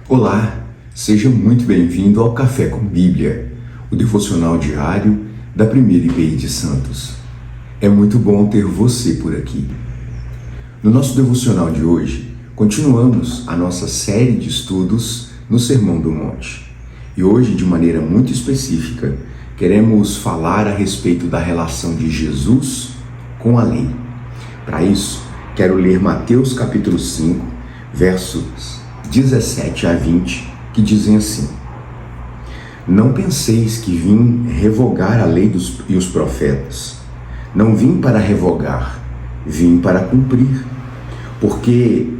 Olá, seja muito bem-vindo ao Café com Bíblia, o devocional diário da Primeira IPI de Santos. É muito bom ter você por aqui. No nosso devocional de hoje, continuamos a nossa série de estudos no Sermão do Monte. E hoje, de maneira muito específica, queremos falar a respeito da relação de Jesus com a lei. Para isso, quero ler Mateus capítulo 5, versos 17 a 20, que dizem assim: Não penseis que vim revogar a lei e os profetas. Não vim para revogar, vim para cumprir. Porque,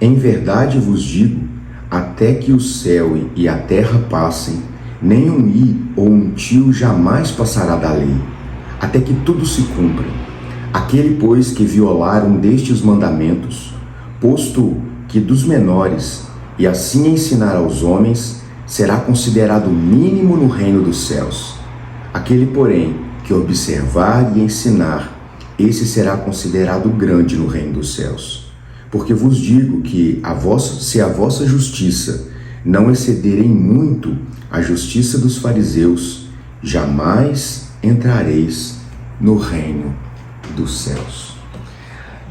em verdade vos digo, até que o céu e a terra passem, nem um i ou um tio jamais passará da lei, até que tudo se cumpra. Aquele, pois, que violar um destes mandamentos, posto que dos menores, e assim ensinar aos homens, será considerado mínimo no reino dos céus. Aquele, porém, que observar e ensinar, esse será considerado grande no reino dos céus. Porque vos digo que se a vossa justiça não exceder em muito a justiça dos fariseus, jamais entrareis no reino dos céus.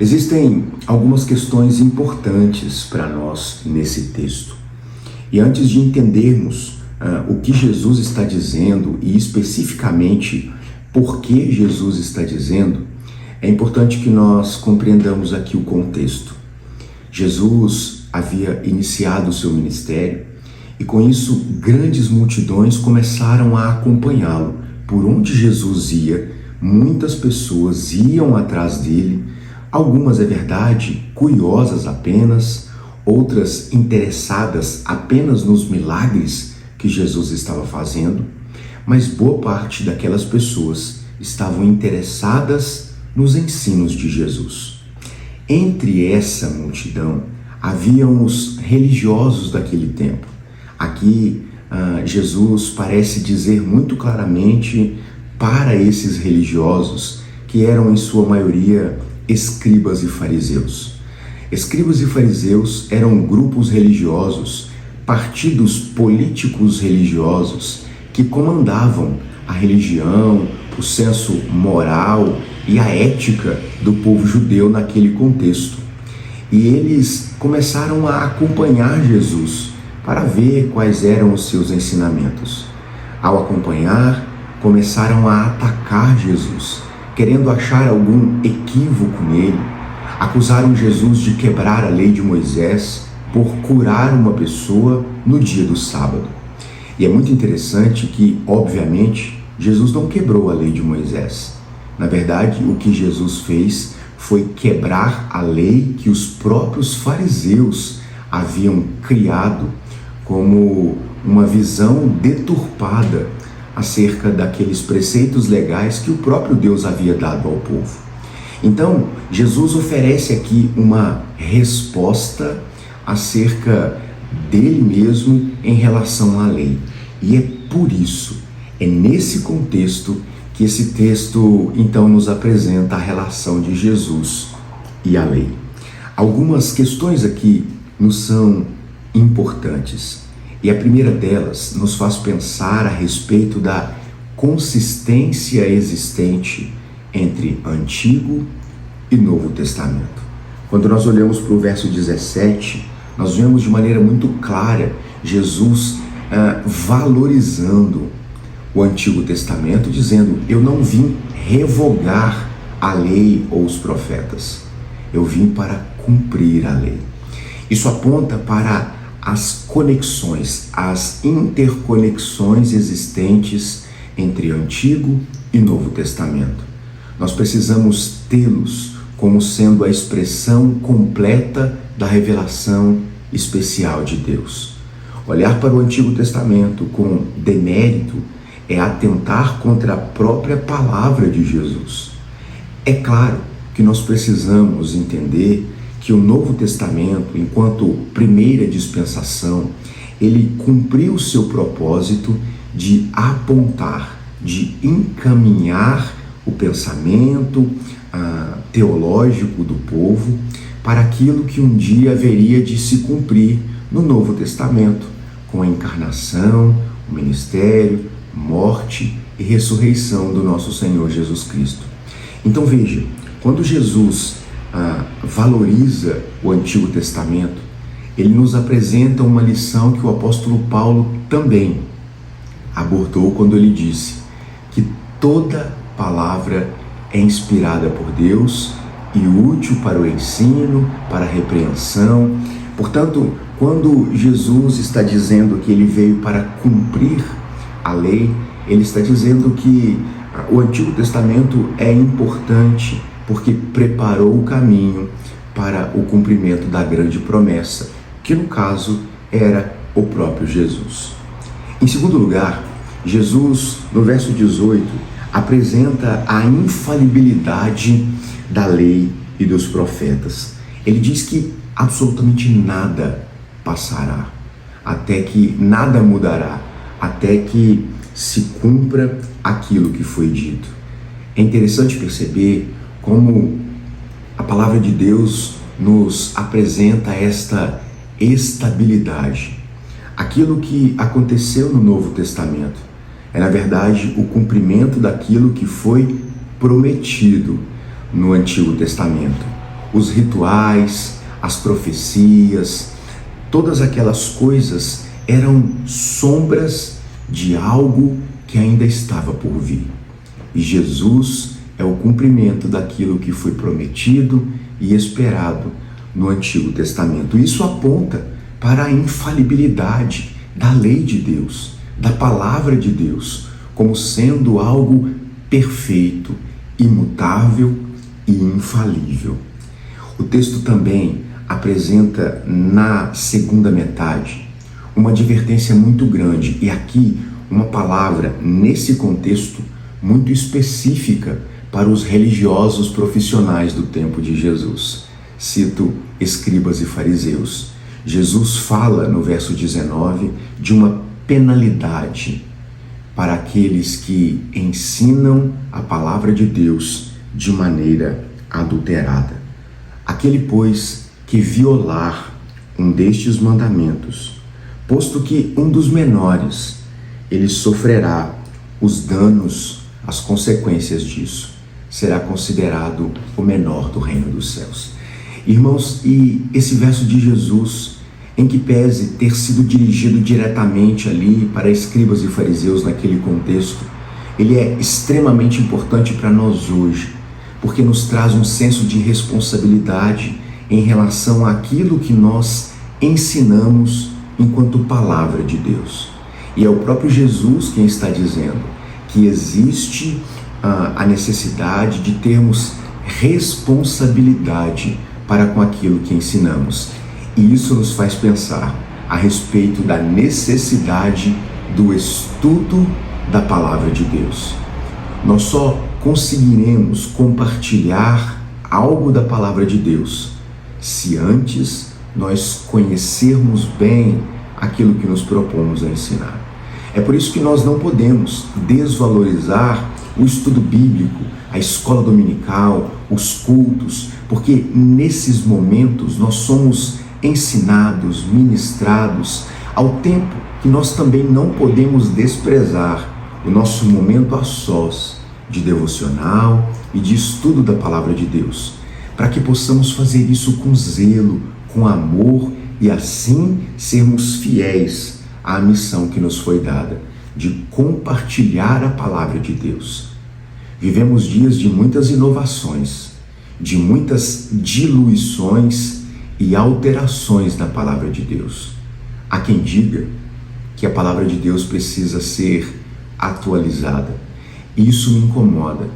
Existem algumas questões importantes para nós nesse texto. E antes de entendermos o que Jesus está dizendo e especificamente por que Jesus está dizendo, é importante que nós compreendamos aqui o contexto. Jesus havia iniciado o seu ministério e com isso grandes multidões começaram a acompanhá-lo. Por onde Jesus ia, muitas pessoas iam atrás dele. Algumas, é verdade, curiosas apenas, outras interessadas apenas nos milagres que Jesus estava fazendo, mas boa parte daquelas pessoas estavam interessadas nos ensinos de Jesus. Entre essa multidão, haviam os religiosos daquele tempo. Aqui, Jesus parece dizer muito claramente para esses religiosos, que eram em sua maioria escribas e fariseus. Escribas e fariseus eram grupos religiosos, partidos políticos religiosos que comandavam a religião, o senso moral e a ética do povo judeu naquele contexto. E eles começaram a acompanhar Jesus para ver quais eram os seus ensinamentos. Ao acompanhar, começaram a atacar Jesus, querendo achar algum equívoco nele. Acusaram Jesus de quebrar a lei de Moisés por curar uma pessoa no dia do sábado. E é muito interessante que, obviamente, Jesus não quebrou a lei de Moisés. Na verdade, o que Jesus fez foi quebrar a lei que os próprios fariseus haviam criado como uma visão deturpada acerca daqueles preceitos legais que o próprio Deus havia dado ao povo. Então, Jesus oferece aqui uma resposta acerca dele mesmo em relação à lei. E é por isso, é nesse contexto que esse texto então nos apresenta a relação de Jesus e a lei. Algumas questões aqui nos são importantes. E a primeira delas nos faz pensar a respeito da consistência existente entre Antigo e Novo Testamento. Quando nós olhamos para o verso 17, nós vemos de maneira muito clara Jesus valorizando o Antigo Testamento, dizendo: eu não vim revogar a lei ou os profetas, eu vim para cumprir a lei. Isso aponta para as conexões, as interconexões existentes entre Antigo e Novo Testamento. Nós precisamos tê-los como sendo a expressão completa da revelação especial de Deus. Olhar para o Antigo Testamento com demérito é atentar contra a própria palavra de Jesus. É claro que nós precisamos entender que o Novo Testamento, enquanto primeira dispensação, ele cumpriu o seu propósito de apontar, de encaminhar o pensamento teológico do povo para aquilo que um dia haveria de se cumprir no Novo Testamento, com a encarnação, o ministério, morte e ressurreição do nosso Senhor Jesus Cristo. Então veja, quando Jesus valoriza o Antigo Testamento, ele nos apresenta uma lição que o apóstolo Paulo também abordou quando ele disse que toda palavra é inspirada por Deus e útil para o ensino, para a repreensão. Portanto, quando Jesus está dizendo que ele veio para cumprir a lei, ele está dizendo que o Antigo Testamento é importante porque preparou o caminho para o cumprimento da grande promessa, que no caso era o próprio Jesus. Em segundo lugar, Jesus, no verso 18, apresenta a infalibilidade da lei e dos profetas. Ele diz que absolutamente nada passará, até que nada mudará, até que se cumpra aquilo que foi dito. É interessante perceber como a palavra de Deus nos apresenta esta estabilidade. Aquilo que aconteceu no Novo Testamento é, na verdade, o cumprimento daquilo que foi prometido no Antigo Testamento. Os rituais, as profecias, todas aquelas coisas eram sombras de algo que ainda estava por vir. E Jesus é o cumprimento daquilo que foi prometido e esperado no Antigo Testamento. Isso aponta para a infalibilidade da lei de Deus, da palavra de Deus, como sendo algo perfeito, imutável e infalível. O texto também apresenta na segunda metade uma advertência muito grande, e aqui uma palavra nesse contexto muito específica para os religiosos profissionais do tempo de Jesus. Cito escribas e fariseus. Jesus fala no verso 19 de uma penalidade para aqueles que ensinam a palavra de Deus de maneira adulterada. Aquele, pois, que violar um destes mandamentos, posto que um dos menores, ele sofrerá os danos, as consequências disso, será considerado o menor do reino dos céus. Irmãos, e esse verso de Jesus, em que pese ter sido dirigido diretamente ali para escribas e fariseus naquele contexto, ele é extremamente importante para nós hoje, porque nos traz um senso de responsabilidade em relação àquilo que nós ensinamos enquanto palavra de Deus. E é o próprio Jesus quem está dizendo que existe a necessidade de termos responsabilidade para com aquilo que ensinamos. E isso nos faz pensar a respeito da necessidade do estudo da palavra de Deus. Nós só conseguiremos compartilhar algo da palavra de Deus se antes nós conhecermos bem aquilo que nos propomos a ensinar. É por isso que nós não podemos desvalorizar o estudo bíblico, a escola dominical, os cultos, porque nesses momentos nós somos ensinados, ministrados, ao tempo que nós também não podemos desprezar o nosso momento a sós de devocional e de estudo da palavra de Deus, para que possamos fazer isso com zelo, com amor e assim sermos fiéis à missão que nos foi dada, de compartilhar a palavra de Deus. Vivemos dias de muitas inovações, de muitas diluições e alterações da palavra de Deus. Há quem diga que a palavra de Deus precisa ser atualizada. Isso me incomoda,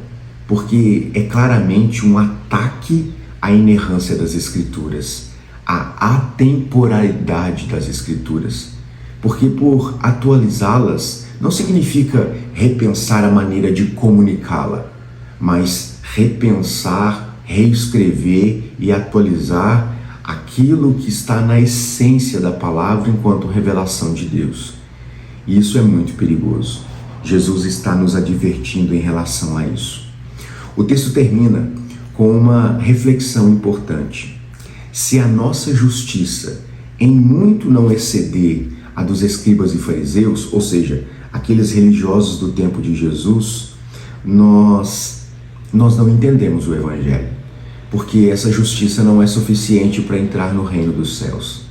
porque é claramente um ataque à inerrância das Escrituras, à atemporalidade das Escrituras, porque por atualizá-las não significa repensar a maneira de comunicá-la, mas repensar, reescrever e atualizar aquilo que está na essência da palavra enquanto revelação de Deus. E isso é muito perigoso. Jesus está nos advertindo em relação a isso. O texto termina com uma reflexão importante. Se a nossa justiça em muito não exceder a dos escribas e fariseus, ou seja, aqueles religiosos do tempo de Jesus, nós não entendemos o Evangelho, porque essa justiça não é suficiente para entrar no reino dos céus.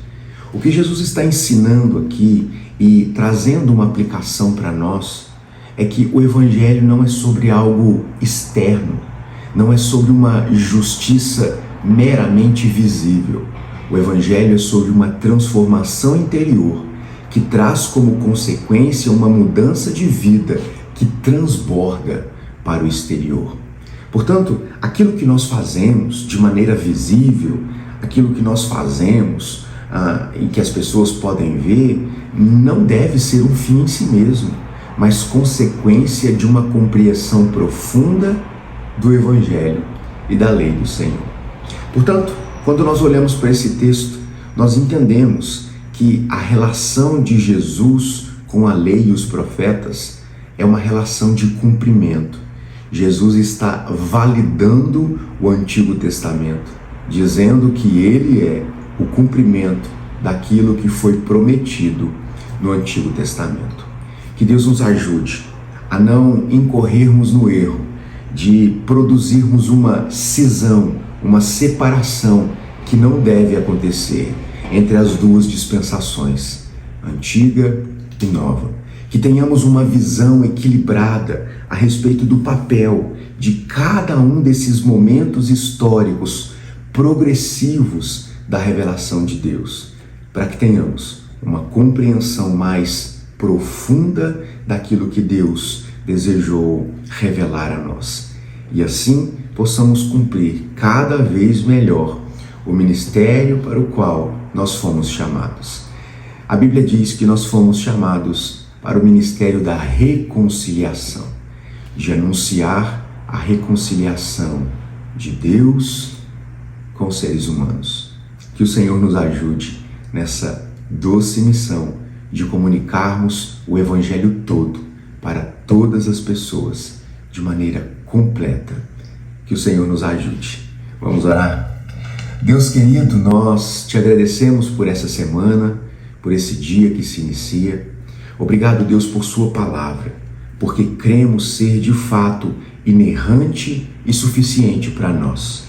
O que Jesus está ensinando aqui e trazendo uma aplicação para nós é que o Evangelho não é sobre algo externo, não é sobre uma justiça meramente visível. O Evangelho é sobre uma transformação interior que traz como consequência uma mudança de vida que transborda para o exterior. Portanto, aquilo que nós fazemos de maneira visível, aquilo que nós fazemos em que as pessoas podem ver, não deve ser um fim em si mesmo, mas consequência de uma compreensão profunda do Evangelho e da lei do Senhor. Portanto, quando nós olhamos para esse texto, nós entendemos que a relação de Jesus com a lei e os profetas é uma relação de cumprimento. Jesus está validando o Antigo Testamento, dizendo que ele é o cumprimento daquilo que foi prometido no Antigo Testamento. Que Deus nos ajude a não incorrermos no erro de produzirmos uma cisão, uma separação que não deve acontecer entre as duas dispensações, antiga e nova. Que tenhamos uma visão equilibrada a respeito do papel de cada um desses momentos históricos progressivos da revelação de Deus, para que tenhamos uma compreensão mais profunda daquilo que Deus desejou revelar a nós. E assim possamos cumprir cada vez melhor o ministério para o qual nós fomos chamados. A Bíblia diz que nós fomos chamados para o ministério da reconciliação, de anunciar a reconciliação de Deus com os seres humanos. Que o Senhor nos ajude nessa doce missão de comunicarmos o Evangelho todo para todas as pessoas de maneira completa. Que o Senhor nos ajude. Vamos orar? Deus querido, nós te agradecemos por essa semana, por esse dia que se inicia. Obrigado, Deus, por sua palavra, porque cremos ser de fato inerrante e suficiente para nós.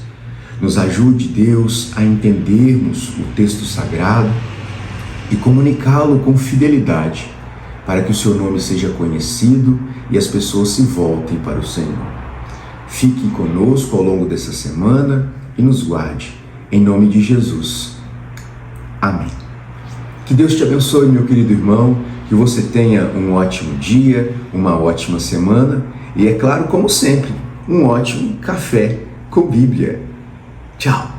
Nos ajude, Deus, a entendermos o texto sagrado e comunicá-lo com fidelidade, para que o seu nome seja conhecido e as pessoas se voltem para o Senhor. Fique conosco ao longo dessa semana e nos guarde, em nome de Jesus. Amém. Que Deus te abençoe, meu querido irmão, que você tenha um ótimo dia, uma ótima semana e, é claro, como sempre, um ótimo café com Bíblia. Tchau!